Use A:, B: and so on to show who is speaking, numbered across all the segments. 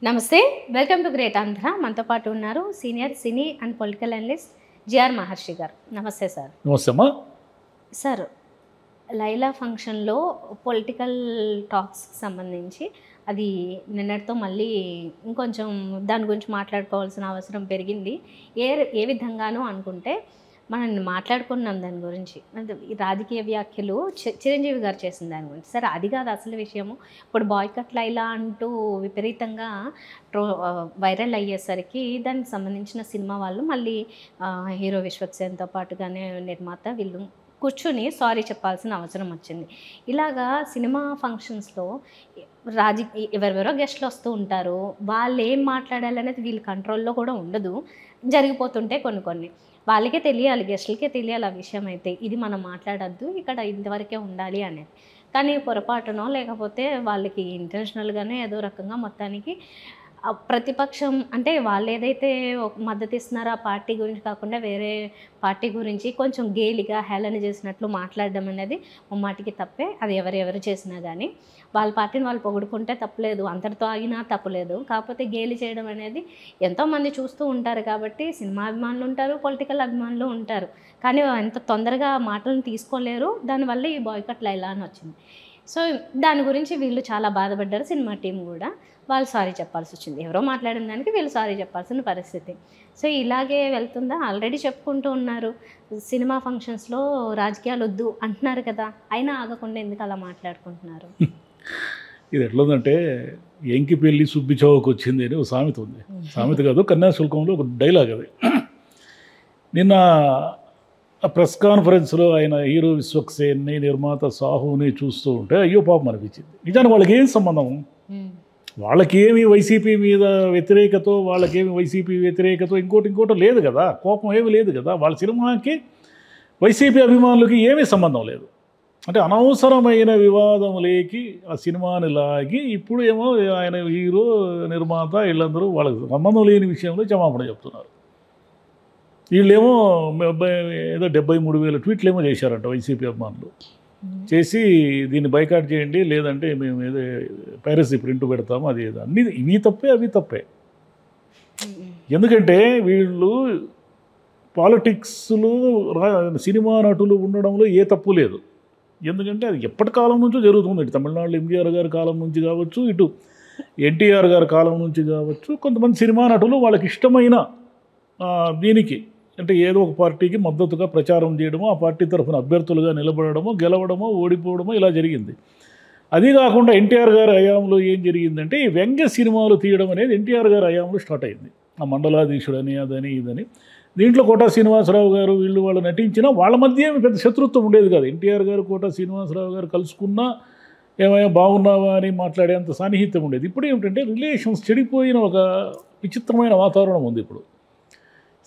A: నమస్తే, welcome to great Andhra. మనతో పాటు ఉన్నారు senior cine and political analyst GR Maharshi గారు. నమస్తే సార్.
B: నమస్తే అమ్మా.
A: సార్, లైలా ఫంక్షన్లో పొలిటికల్ టాక్స్కి సంబంధించి అది నిన్నటితో మళ్ళీ ఇంకొంచెం దాని గురించి మాట్లాడుకోవాల్సిన అవసరం పెరిగింది. ఏ విధంగానూ అనుకుంటే మనం మాట్లాడుకున్నాం దాని గురించి. ఈ రాజకీయ వ్యాఖ్యలు చిరంజీవి గారు చేసిన దాని గురించి. సరే, అది కాదు అసలు విషయము. ఇప్పుడు బాయ్కట్ లైలా అంటూ విపరీతంగా వైరల్ అయ్యేసరికి దానికి సంబంధించిన సినిమా వాళ్ళు మళ్ళీ హీరో విశ్వక్సేన్తో పాటుగానే నిర్మాత వీళ్ళు కూర్చొని సారీ చెప్పాల్సిన అవసరం వచ్చింది. ఇలాగా సినిమా ఫంక్షన్స్లో ఎవరెవరో గెస్ట్లు వస్తూ ఉంటారు. వాళ్ళు ఏం మాట్లాడాలనేది వీళ్ళ కంట్రోల్లో కూడా ఉండదు. జరిగిపోతుంటే కొన్ని వాళ్ళకే తెలియాలి, గెస్టులకే తెలియాలి ఆ విషయం. అయితే ఇది మనం మాట్లాడద్దు, ఇక్కడ ఇంతవరకే ఉండాలి అనేది. కానీ పొరపాటునో లేకపోతే వాళ్ళకి ఇంటెన్షనల్గానే ఏదో రకంగా మొత్తానికి ప్రతిపక్షం అంటే వాళ్ళు ఏదైతే మద్దతు ఇస్తున్నారో ఆ పార్టీ గురించి కాకుండా వేరే పార్టీ గురించి కొంచెం గేలిగా హేళన చేసినట్లు మాట్లాడడం అనేది ముమ్మాటికి తప్పే. అది ఎవరెవరు చేసినా కానీ వాళ్ళ పార్టీని వాళ్ళు పొగుడుకుంటే తప్పలేదు, అంతటితో ఆగినా తప్పలేదు. కాకపోతే గేలి చేయడం అనేది ఎంతోమంది చూస్తూ ఉంటారు. కాబట్టి సినిమా అభిమానులు ఉంటారు, పొలిటికల్ అభిమానులు ఉంటారు. కానీ ఎంత తొందరగా మాటలను తీసుకోలేరు. దానివల్ల ఈ బాయ్కట్ లైలా అని వచ్చింది. సో దాని గురించి వీళ్ళు చాలా బాధపడ్డారు, సినిమా టీం కూడా. వాళ్ళు సారీ చెప్పాల్సి వచ్చింది. ఎవరో మాట్లాడిన దానికి వీళ్ళు సారీ చెప్పాల్సిన పరిస్థితి. సో ఇలాగే వెళ్తుందా? ఆల్రెడీ చెప్పుకుంటూ ఉన్నారు సినిమా ఫంక్షన్స్లో రాజకీయాలు వద్దు అంటున్నారు కదా, అయినా ఆగకుండా ఎందుకు అలా మాట్లాడుకుంటున్నారు?
B: ఇది ఎట్లుందంటే ఎంకి పెళ్ళి సుబ్బి చౌకు వచ్చింది అని ఒక సామెత ఉంది. సామెత కాదు, కన్యాశుల్కంలో ఒక డైలాగ్ అది. నిన్న ఆ ప్రెస్ కాన్ఫరెన్స్లో ఆయన హీరో విశ్వక్సేన్ని, నిర్మాత సాహుని చూస్తూ ఉంటే అయ్యో పాపం అనిపించింది. నిజానికి వాళ్ళకి ఏం సంబంధం? వాళ్ళకేమి వైసీపీ మీద వ్యతిరేకతో, వాళ్ళకేమి వైసీపీ వ్యతిరేకతో ఇంకోటి లేదు కదా, కోపం ఏమీ లేదు కదా. వాళ్ళ సినిమాకి వైసీపీ అభిమానులకి ఏమీ సంబంధం లేదు. అంటే అనవసరమైన వివాదములేకి ఆ సినిమాని లాగి ఇప్పుడు ఏమో ఆయన హీరో నిర్మాత వీళ్ళందరూ వాళ్ళకి సంబంధం లేని విషయంలో క్షమాపణ చెప్తున్నారు. వీళ్ళేమో ఏదో 73,000 ట్వీట్లు ఏమో చేశారంట వైసీపీ అభిమానులు. చేసి దీన్ని బైకాట్ చేయండి, లేదంటే మేము ఏదో పైరసీ ప్రింట్ పెడతాము, అది ఏదో అన్నీ ఇవి తప్పే అవి తప్పే. ఎందుకంటే వీళ్ళు పాలిటిక్స్లో సినిమా నటులు ఉండడంలో ఏ తప్పు లేదు. ఎందుకంటే అది ఎప్పటి కాలం నుంచో జరుగుతుంది. ఇటు తమిళనాడులో ఎంజీఆర్ గారి కాలం నుంచి కావచ్చు, ఇటు ఎన్టీఆర్ గారి కాలం నుంచి కావచ్చు, కొంతమంది సినిమా నటులు వాళ్ళకి ఇష్టమైన దీనికి అంటే ఏదో ఒక పార్టీకి మద్దతుగా ప్రచారం చేయడమో, ఆ పార్టీ తరఫున అభ్యర్థులుగా నిలబడమో, గెలవడమో, ఓడిపోవడమో ఇలా జరిగింది. అది కాకుండా ఎన్టీఆర్ గారి హయాంలో ఏం జరిగిందంటే ఈ వ్యంగ్య సినిమాలు తీయడం అనేది ఎన్టీఆర్ గారి హయాంలో స్టార్ట్ అయింది. ఆ మండలాధీశుడని అదని ఇదని. దీంట్లో కోటా శ్రీనివాసరావు గారు వీళ్ళు వాళ్ళు నటించినా వాళ్ళ మధ్య ఏమి పెద్ద శత్రుత్వం ఉండేది కాదు. ఎన్టీఆర్ గారు కోటా శ్రీనివాసరావు గారు కలుసుకున్నా ఏమైనా బాగున్నావా అని మాట్లాడేంత సాన్నిహిత్యం ఉండేది. ఇప్పుడు ఏమిటంటే రిలేషన్స్ చెడిపోయిన ఒక విచిత్రమైన వాతావరణం ఉంది. ఇప్పుడు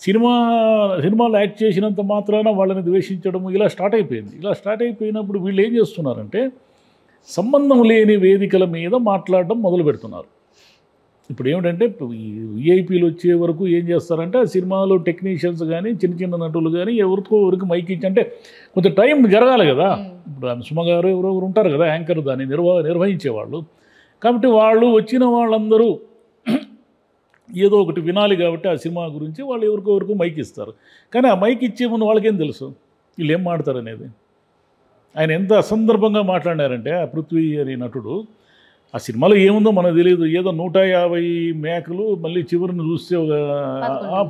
B: సినిమాలు యాక్ట్ చేసినంత మాత్రాన వాళ్ళని ద్వేషించడము ఇలా స్టార్ట్ అయిపోయింది. ఇలా స్టార్ట్ అయిపోయినప్పుడు వీళ్ళు ఏం చేస్తున్నారంటే సంబంధం లేని వేదికల మీద మాట్లాడడం మొదలు పెడుతున్నారు. ఇప్పుడు ఏమిటంటే విఐపీలు వచ్చే వరకు ఏం చేస్తారంటే ఆ సినిమాలో టెక్నీషియన్స్ కానీ చిన్న నటులు కానీ ఎవరికి మైక్ ఇచ్చి అంటే కొంచెం టైం జరగాలి కదా. ఇప్పుడు సుమ గారు ఎవరెవరు ఉంటారు కదా యాంకర్, దాన్ని నిర్వహించేవాళ్ళు. కాబట్టి వాళ్ళు వచ్చిన వాళ్ళందరూ ఏదో ఒకటి వినాలి కాబట్టి ఆ సినిమా గురించి వాళ్ళు ఎవరికొవరకు మైక్ ఇస్తారు. కానీ ఆ మైక్ ఇచ్చే ముందు వాళ్ళకేం తెలుసు వీళ్ళు ఏం మాట్లాడతారు అనేది. ఆయన ఎంత అసందర్భంగా మాట్లాడారంటే ఆ పృథ్వీ అనే నటుడు, ఆ సినిమాలో ఏముందో మనకు తెలియదు, ఏదో 150 మేకలు మళ్ళీ చివరిని చూస్తే ఒక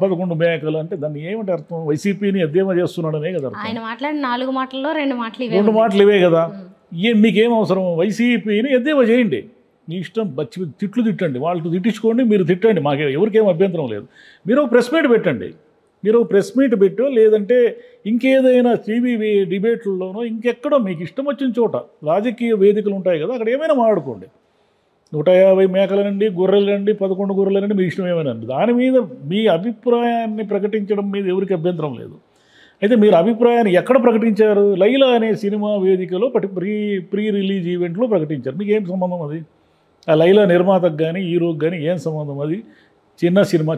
B: 11 మేకలు అంటే దాన్ని ఏమంటే అర్థం? వైసీపీని అధ్యయనం చేస్తున్నాడనే కదా అర్థం.
A: ఆయన మాట్లాడిన 4 మాటల్లో 2
B: మాటలు ఇవే కదా. మీకేం అవసరం? వైసీపీని అధ్యయనం చేయండి, మీ ఇష్టం, తిట్లు తిట్టండి, వాళ్ళతో తిట్టించుకోండి, మీరు తిట్టండి, మాకే ఎవరికేం అభ్యంతరం లేదు. మీరు ఒక ప్రెస్ మీట్ పెట్టండి, మీరు ఒక ప్రెస్ మీట్ పెట్టో లేదంటే ఇంకేదైనా టీవీ డిబేట్లలోనో ఇంకెక్కడో మీకు ఇష్టం వచ్చిన చోట రాజకీయ వేదికలు ఉంటాయి కదా, అక్కడ ఏమైనా మాట్లాడుకోండి. 150 మేకలనండి, గొర్రెలనండి, 11 గొర్రెలనండి, మీ ఇష్టం ఏమైనా దాని మీద మీ అభిప్రాయాన్ని ప్రకటించడం మీద ఎవరికి అభ్యంతరం లేదు. అయితే మీరు అభిప్రాయాన్ని ఎక్కడ ప్రకటించారు? లైలా అనే సినిమా వేదికలో ప్రీ రిలీజ్ ఈవెంట్లో ప్రకటించారు. మీకు ఏం సంబంధం అది? ఆ లైలా నిర్మాతకు కానీ హీరోకి కానీ ఏం సంబంధం? అది చిన్న సినిమా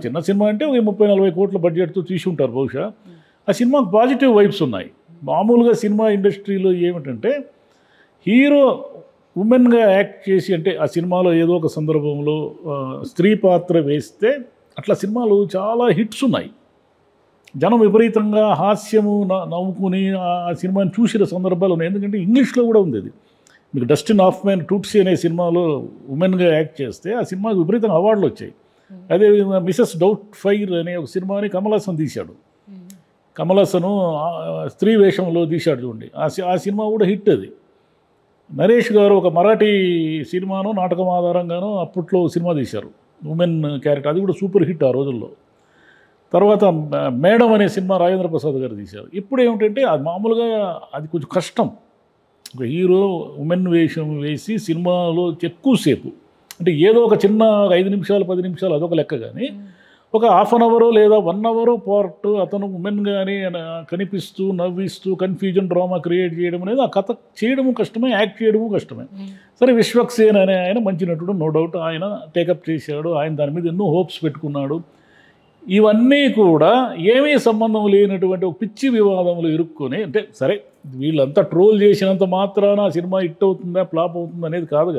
B: అంటే 30-40 కోట్ల బడ్జెట్తో తీసి ఉంటారు బహుశా. ఆ సినిమాకు పాజిటివ్ వైబ్స్ ఉన్నాయి. మామూలుగా సినిమా ఇండస్ట్రీలో ఏమిటంటే హీరో ఉమెన్గా యాక్ట్ చేసి అంటే ఆ సినిమాలో ఏదో ఒక సందర్భంలో స్త్రీ పాత్ర వేస్తే అట్లా సినిమాలు చాలా హిట్స్ ఉన్నాయి. జనం విపరీతంగా హాస్యము నవ్వుకుని ఆ సినిమాని చూసిన సందర్భాలు ఉన్నాయి. ఎందుకంటే ఇంగ్లీష్లో కూడా ఉంది అది. మీకు డస్టిన్ హాఫ్మెన్ టూట్సీ అనే సినిమాలో ఉమెన్గా యాక్ట్ చేస్తే ఆ సినిమాకి విపరీతంగా అవార్డులు వచ్చాయి. అదేవిధంగా మిసెస్ డౌట్ ఫైర్ అనే ఒక సినిమాని కమల్ హాసన్ తీశాడు. కమల్ హాసను స్త్రీ వేషంలో తీశాడు చూడండి. ఆ సినిమా కూడా హిట్ అది. నరేష్ గారు ఒక మరాఠీ సినిమాను నాటకం ఆధారంగానూ అప్పట్లో సినిమా తీశారు, ఉమెన్ క్యారెక్టర్. అది కూడా సూపర్ హిట్ ఆ రోజుల్లో. తర్వాత మేడం అనే సినిమా రాజేంద్ర ప్రసాద్ గారు తీశారు. ఇప్పుడు ఏమిటంటే అది మామూలుగా అది కొంచెం కష్టం. ఒక హీరో ఉమెన్ వేషం వేసి సినిమాలో ఎక్కువసేపు అంటే ఏదో ఒక చిన్న 5 నిమిషాలు 10 నిమిషాలు అదొక లెక్క, కానీ ఒక హాఫ్ అన్ అవరో లేదా 1 అవర్ పార్ట్ అతను ఉమెన్ కానీ కనిపిస్తూ నవ్విస్తూ కన్ఫ్యూజన్ డ్రామా క్రియేట్ చేయడం అనేది ఆ కథ చేయడము కష్టమే, యాక్ట్ చేయడము కష్టమే. సరే, విశ్వక్సేన్ అనే ఆయన మంచి నటుడు, నో డౌట్. ఆయన టేకప్ చేశాడు, ఆయన దాని మీద ఎన్నో హోప్స్ పెట్టుకున్నాడు. ఇవన్నీ కూడా ఏమీ సంబంధం లేనటువంటి ఒక పిచ్చి వివాదంలో ఇరుక్కొని, అంటే సరే వీళ్ళంతా ట్రోల్ చేసినంత మాత్రాన ఆ సినిమా హిట్ అవుతుందా ఫ్లాప్ అవుతుందా అనేది కాదు,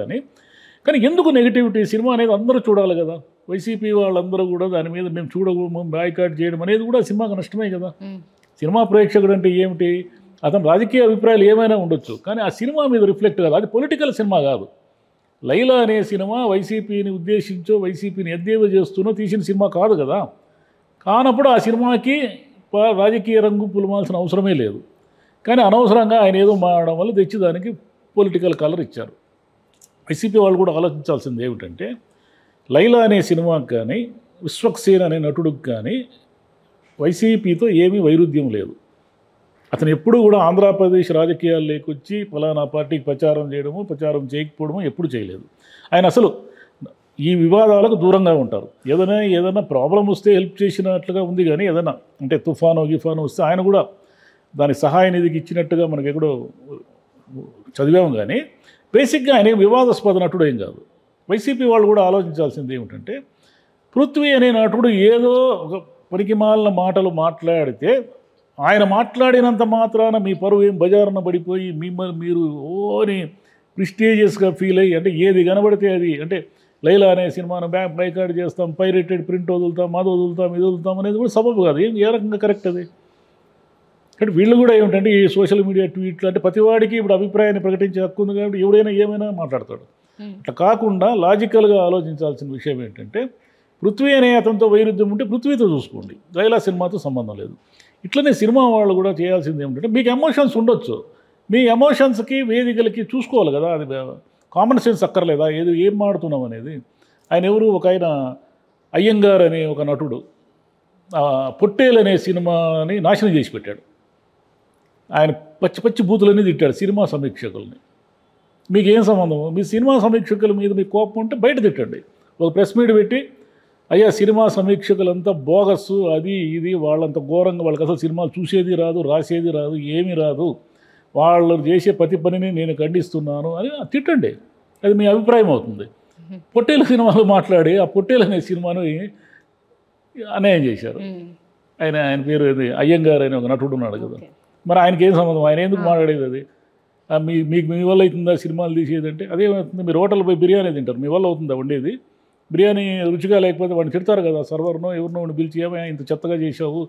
B: కానీ ఎందుకు నెగిటివిటీ? సినిమా అనేది అందరూ చూడాలి కదా. వైసీపీ వాళ్ళందరూ కూడా దాని మీద మేము చూడము బాయ్కాట్ చేయడం అనేది కూడా సినిమాకు నష్టమే కదా. సినిమా ప్రేక్షకుడు అంటే ఏమిటి? అతను రాజకీయ అభిప్రాయాలు ఏమైనా ఉండొచ్చు, కానీ ఆ సినిమా మీద రిఫ్లెక్ట్ కాదు. అది పొలిటికల్ సినిమా కాదు. లైలా అనే సినిమా వైసీపీని ఉద్దేశించో వైసీపీని ఎద్దేవా చేస్తూనో తీసిన సినిమా కాదు కదా. కానప్పుడు ఆ సినిమాకి రాజకీయ రంగు పులమాల్సిన అవసరమే లేదు. కానీ అనవసరంగా ఆయన ఏదో మారడం వల్ల తెచ్చి దానికి పొలిటికల్ కలర్ ఇచ్చారు. వైసీపీ వాళ్ళు కూడా ఆలోచించాల్సింది ఏమిటంటే, లైలా అనే సినిమాకి కానీ విశ్వక్సేన్ అనే నటుడికి కానీ వైసీపీతో ఏమీ వైరుధ్యం లేదు. అతను ఎప్పుడూ కూడా ఆంధ్రప్రదేశ్ రాజకీయాలు లేకొచ్చి ఫలానా పార్టీకి ప్రచారం చేయడము ప్రచారం చేయకపోవడము ఎప్పుడు చేయలేదు. ఆయన అసలు ఈ వివాదాలకు దూరంగా ఉంటారు. ఏదైనా ప్రాబ్లం వస్తే హెల్ప్ చేసినట్లుగా ఉంది, కానీ ఏదైనా అంటే తుఫాను వస్తే ఆయన కూడా దాని సహాయ నిధికి ఇచ్చినట్టుగా మనకి ఎక్కడో చదివాము. కానీ బేసిక్గా ఆయన వివాదాస్పద నటుడు ఏం కాదు. వైసీపీ వాళ్ళు కూడా ఆలోచించాల్సింది ఏమిటంటే, పృథ్వీ అనే నటుడు ఏదో ఒక పనికిమాలిన మాటలు మాట్లాడితే ఆయన మాట్లాడినంత మాత్రాన మీ పరువు ఏం బజారున పడిపోయి మిమ్మల్ని మీరు ఓని ప్రిస్టేజియస్గా ఫీల్ అయ్యి, అంటే ఏది కనబడితే అది, అంటే లైలా అనే సినిమాను బైకాట్ చేస్తాం, పైరేటెడ్ ప్రింట్ వదులుతాం, అది వదులుతాం, ఇది వదులుతాం అనేది కూడా సబబు కాదు. ఏ రకంగా కరెక్ట్ అది? అంటే వీళ్ళు కూడా ఏమిటంటే ఈ సోషల్ మీడియా ట్వీట్లు అంటే ప్రతివాడికి ఇప్పుడు అభిప్రాయాన్ని ప్రకటించే హక్కు ఉంది, కాబట్టి ఎవడైనా ఏమైనా మాట్లాడతాడు. అట్లా కాకుండా లాజికల్గా ఆలోచించాల్సిన విషయం ఏంటంటే, పృథ్వీ అనే అతనితో వైరుధ్యం ఉంటే పృథ్వీతో చూసుకోండి, లైలా సినిమాతో సంబంధం లేదు. ఇట్లనే సినిమా వాళ్ళు కూడా చేయాల్సింది ఏమిటంటే, మీకు ఎమోషన్స్ ఉండొచ్చు, మీ ఎమోషన్స్కి వేదికలకి చూసుకోవాలి కదా. అది కామన్ సెన్స్ అక్కర్లేదా? ఏం మాడుతున్నాం అనేది. ఆయన ఎవరు, ఒక ఆయన అయ్యంగార్ అనే ఒక నటుడు పొట్టేలు అనే సినిమాని నాశనం చేసి పెట్టాడు. ఆయన పచ్చి బూతులన్నీ తిట్టాడు సినిమా సమీక్షకుల్ని. మీకేం సంబంధం? మీ సినిమా సమీక్షకుల మీద మీకు కోపం ఉంటే బయట తిట్టండి. ఒక ప్రెస్ మీట్ పెట్టి, అయ్యా సినిమా సమీక్షకులంతా బోగస్సు, అది ఇది, వాళ్ళంత ఘోరంగా, వాళ్ళకి అసలు సినిమాలు చూసేది రాదు, రాసేది రాదు, ఏమీ రాదు, వాళ్ళు చేసే ప్రతి పనిని నేను ఖండిస్తున్నాను అని తిట్టండి. అది మీ అభిప్రాయం అవుతుంది. పొట్టేలు సినిమాలు మాట్లాడి ఆ పొట్టేలు అనే సినిమాను అన్యాయం చేశారు. ఆయన పేరు ఏది, అయ్యంగార్ అనే ఒక నటుడు ఉన్నాడు కదా, మరి ఆయనకి ఏం సంబంధం? ఆయన ఎందుకు మాట్లాడేది? అది మీకు మీ వల్ల అవుతుందా సినిమాలు తీసేది అంటే? అదేమవుతుంది? మీరు హోటల్ పోయి బిర్యానీ తింటారు, మీ వల్ల అవుతుందా వండేది? బిర్యానీ రుచిగా లేకపోతే వాడిని తిడతారు కదా, సర్వర్నో ఎవరినో వాడిని పిలిచి, ఏమైనా ఇంత చెత్తగా చేసావు,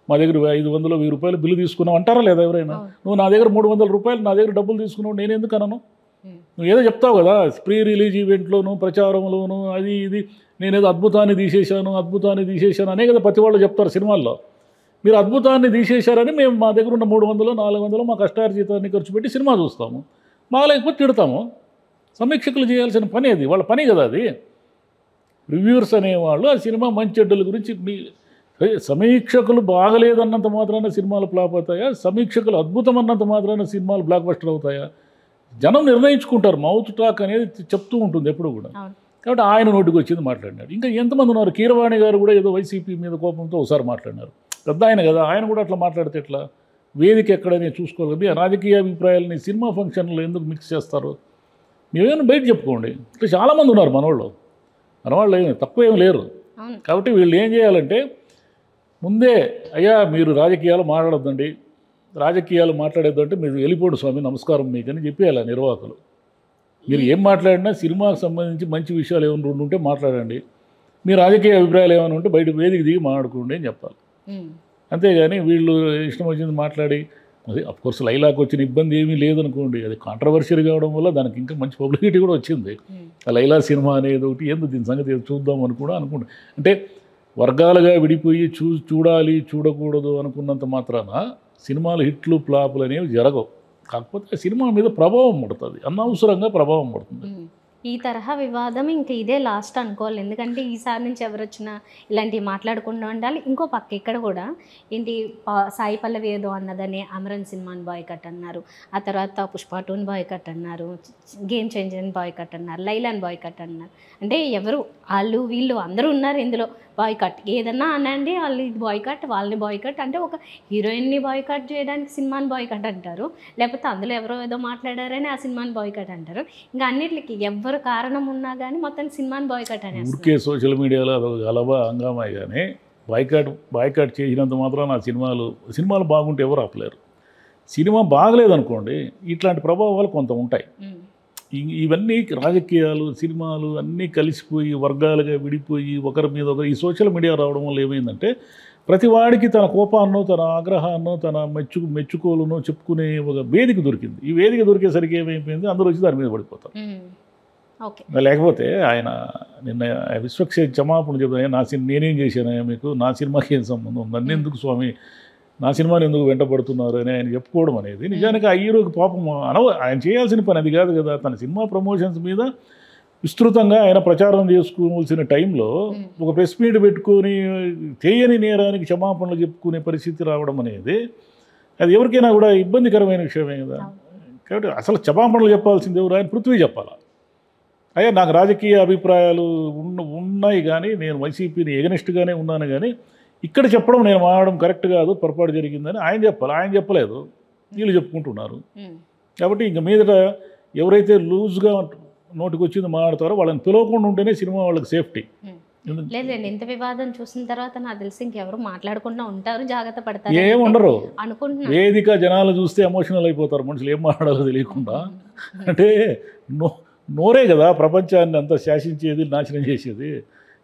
B: మా దగ్గర 500 1000 రూపాయలు బిల్లు తీసుకున్నావు అంటారా లేదా ఎవరైనా? నువ్వు నా దగ్గర 300 రూపాయలు నా దగ్గర డబ్బులు తీసుకున్నావు, నేను ఎందుకు అనను? నువ్వు ఏదో చెప్తావు కదా, ప్రీ రిలీజ్ ఈవెంట్లోను ప్రచారంలోను అది ఇది, నేనేదో అద్భుతాన్ని తీసేశాను అనే కదా ప్రతి వాళ్ళు చెప్తారు సినిమాల్లో. మీరు అద్భుతాన్ని తీసేశారని మేము మా దగ్గర ఉన్న 300 400 మా కష్టార్జితాన్ని ఖర్చు పెట్టి సినిమా చూస్తాము, బాగాలేకపోతే తిడతాము. సమీక్షకులు చేయాల్సిన పని అది, వాళ్ళ పని కదా అది. రివ్యూవర్స్ అనేవాళ్ళు ఆ సినిమా మంచి చెడ్డల గురించి సమీక్షకులు బాగలేదన్నంత మాత్రాన సినిమాలు ఫ్లాప్ అవుతాయా? సమీక్షకులు అద్భుతం అన్నంత మాత్రాన సినిమాలు బ్లాక్ బస్టర్ అవుతాయా? జనం నిర్ణయించుకుంటారు. మౌత్ టాక్ అనేది చెప్తూ ఉంటుంది ఎప్పుడు కూడా. కాబట్టి ఆయన నోటికి వచ్చింది మాట్లాడినాడు. ఇంకా ఎంతమంది ఉన్నారు? కీరవాణి గారు కూడా ఏదో వైసీపీ మీద కోపంతో ఒకసారి మాట్లాడినారు. పెద్ద ఆయన కదా, ఆయన కూడా అట్లా మాట్లాడితే ఎట్లా? వేదిక ఎక్కడనే చూసుకోవాలి. రాజకీయ అభిప్రాయాలని సినిమా ఫంక్షన్లో ఎందుకు మిక్స్ చేస్తారు? మీరేమైనా బయట చెప్పుకోండి. ఇట్లా చాలామంది ఉన్నారు మనవాళ్ళు ఏమి తక్కువ ఏమి లేరు. కాబట్టి వీళ్ళు ఏం చేయాలంటే, ముందే అయ్యా మీరు రాజకీయాలు మాట్లాడొద్దండి, రాజకీయాలు మాట్లాడేద్దంటే మీరు వెళ్ళిపోండి స్వామి, నమస్కారం మీకని చెప్పేయాలి నిర్వాహకులు. మీరు ఏం మాట్లాడినా సినిమాకు సంబంధించి మంచి విషయాలు ఏమైనా రెండు ఉంటే మాట్లాడండి, మీ రాజకీయ అభిప్రాయాలు ఏమైనా ఉంటే బయట వేదిక దిగి మాట్లాడుకోండి అని చెప్పాలి. అంతేగాని వీళ్ళు ఇష్టం వచ్చింది మాట్లాడి, అది అఫ్కోర్స్ లైలాకు వచ్చిన ఇబ్బంది ఏమీ లేదనుకోండి, అది కాంట్రవర్షియల్ కావడం వల్ల దానికి ఇంకా మంచి పబ్లిసిటీ కూడా వచ్చింది. ఆ లైలా సినిమా అనేది ఒకటి ఏందో దీని సంగతి ఏదో చూద్దాం అని కూడా అనుకుంటా. అంటే వర్గాలుగా విడిపోయి చూడాలి చూడకూడదు అనుకున్నంత మాత్రాన సినిమాలు హిట్లు ఫ్లాపులు అనేవి జరగవు. కాకపోతే సినిమా మీద ప్రభావం పడుతుంది, అనవసరంగా ప్రభావం పడుతుంది.
A: ఈ తరహా వివాదం ఇంకా ఇదే లాస్ట్ అనుకోవాలి. ఎందుకంటే ఈసారి నుంచి ఎవరు వచ్చినా ఇలాంటివి మాట్లాడకుండా ఉండాలి. ఇంకో పక్క ఇక్కడ కూడా ఏంటి, సాయి పల్లవి ఏదో అన్నదని అమరన్ సినిమాని బాయ్కట్ అన్నారు, ఆ తర్వాత పుష్ప 2ని బాయ్కట్ అన్నారు, గేమ్ చేంజర్ని బాయ్కట్ అన్నారు, లైలాని బాయ్కట్ అన్నారు. అంటే ఎవరు వాళ్ళు వీళ్ళు అందరూ ఉన్నారు ఇందులో. బాయ్కట్ ఏదన్నా అనండి, వాళ్ళు ఇది బాయ్కట్, వాళ్ళని బాయ్కట్ అంటే ఒక హీరోయిన్ని బాయ్కట్ చేయడానికి సినిమాని బాయ్కట్ అంటారు, లేకపోతే అందులో ఎవరో ఏదో మాట్లాడారని ఆ సినిమాని బాయ్కట్ అంటారు. ఇంకా అన్నిటికి ఎవరు కారణం ఉన్నా కానీ మొత్తం సినిమాని బాయ్కట్ అనేసి
B: ఊరికే సోషల్ మీడియాలో అదొక గలబా హంగామాయి. కానీ బాయ్కాట్ చేసినంత మాత్రం నా సినిమాలు బాగుంటే ఎవరు ఆపలేరు. సినిమా బాగలేదనుకోండి, ఇట్లాంటి ప్రభావాలు కొంత ఉంటాయి. ఇవన్నీ రాజకీయాలు సినిమాలు అన్నీ కలిసిపోయి వర్గాలుగా విడిపోయి ఒకరి మీద ఒకరు ఈ సోషల్ మీడియా రావడం వల్ల ఏమైందంటే ప్రతి వాడికి తన కోపాన్నో తన ఆగ్రహాన్నో తన మెచ్చుకోలునో చెప్పుకునే ఒక వేదిక దొరికింది. ఈ వేదిక దొరికేసరికి ఏమైపోయింది, అందరూ వచ్చి దాని మీద పడిపోతారు. లేకపోతే ఆయన నిన్న క్షమాపణ చెప్తాను, నేనేం చేశాను మీకు, నా సినిమాకి ఏం సంబంధం, నన్ను ఎందుకు స్వామి నా సినిమాని ఎందుకు వెంటబడుతున్నారు అని ఆయన చెప్పుకోవడం అనేది నిజానికి ఆ హీరోకి పాపం ఆయన చేయాల్సిన పని అది కాదు కదా. తన సినిమా ప్రమోషన్స్ మీద విస్తృతంగా ఆయన ప్రచారం చేసుకోవాల్సిన టైంలో ఒక ప్రెస్ మీట్ పెట్టుకొని చేయని నేరానికి క్షమాపణలు చెప్పుకునే పరిస్థితి రావడం అనేది అది ఎవరికైనా కూడా ఇబ్బందికరమైన విషయమే కదా. కాబట్టి అసలు క్షమాపణలు చెప్పాల్సింది ఎవరు, ఆయన పృథ్వీ చెప్పాలా. అయ్యా నాకు రాజకీయ అభిప్రాయాలు ఉన్నాయి కానీ నేను వైసీపీని ఎగనెస్ట్గానే ఉన్నాను, కానీ ఇక్కడ చెప్పడం నేను మాట్లాడడం కరెక్ట్ కాదు, పొరపాటు జరిగిందని ఆయన చెప్పాలి. ఆయన చెప్పలేదు, వీళ్ళు చెప్పుకుంటున్నారు. కాబట్టి ఇంక మీదట ఎవరైతే లూజ్గా నోటికి వచ్చింది మాట్లాడతారో వాళ్ళని పిలవకుండా ఉంటేనే సినిమా వాళ్ళకి సేఫ్టీ.
A: లేదండి, ఇంత వివాదం చూసిన తర్వాత నాకు తెలిసి ఇంకెవరు మాట్లాడకుండా ఉంటారు, జాగ్రత్త పడతారు.
B: ఏముండరు
A: అనుకుంటున్నా.
B: వేదిక జనాలు చూస్తే ఎమోషనల్ అయిపోతారు, మనుషులు ఏం మాట్లాడాలో తెలియకుండా. అంటే నోరే కదా ప్రపంచాన్ని అంతా శాసించేది, నాశనం చేసేది.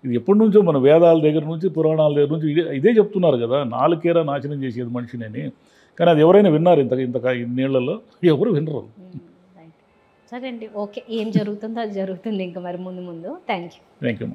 B: ఇది ఎప్పటి నుంచో మన వేదాల దగ్గర నుంచి పురాణాల దగ్గర నుంచి ఇదే చెప్తున్నారు కదా, నాలుకేరా నాశనం చేసేది మనిషిని. కానీ అది ఎవరైనా విన్నారు ఇన్నేళ్లలో? ఎవరు వినరు.
A: సరే అండి, ఓకే, ఏం జరుగుతుందో అది జరుగుతుంది ఇంకా మరి ముందు. Thank you.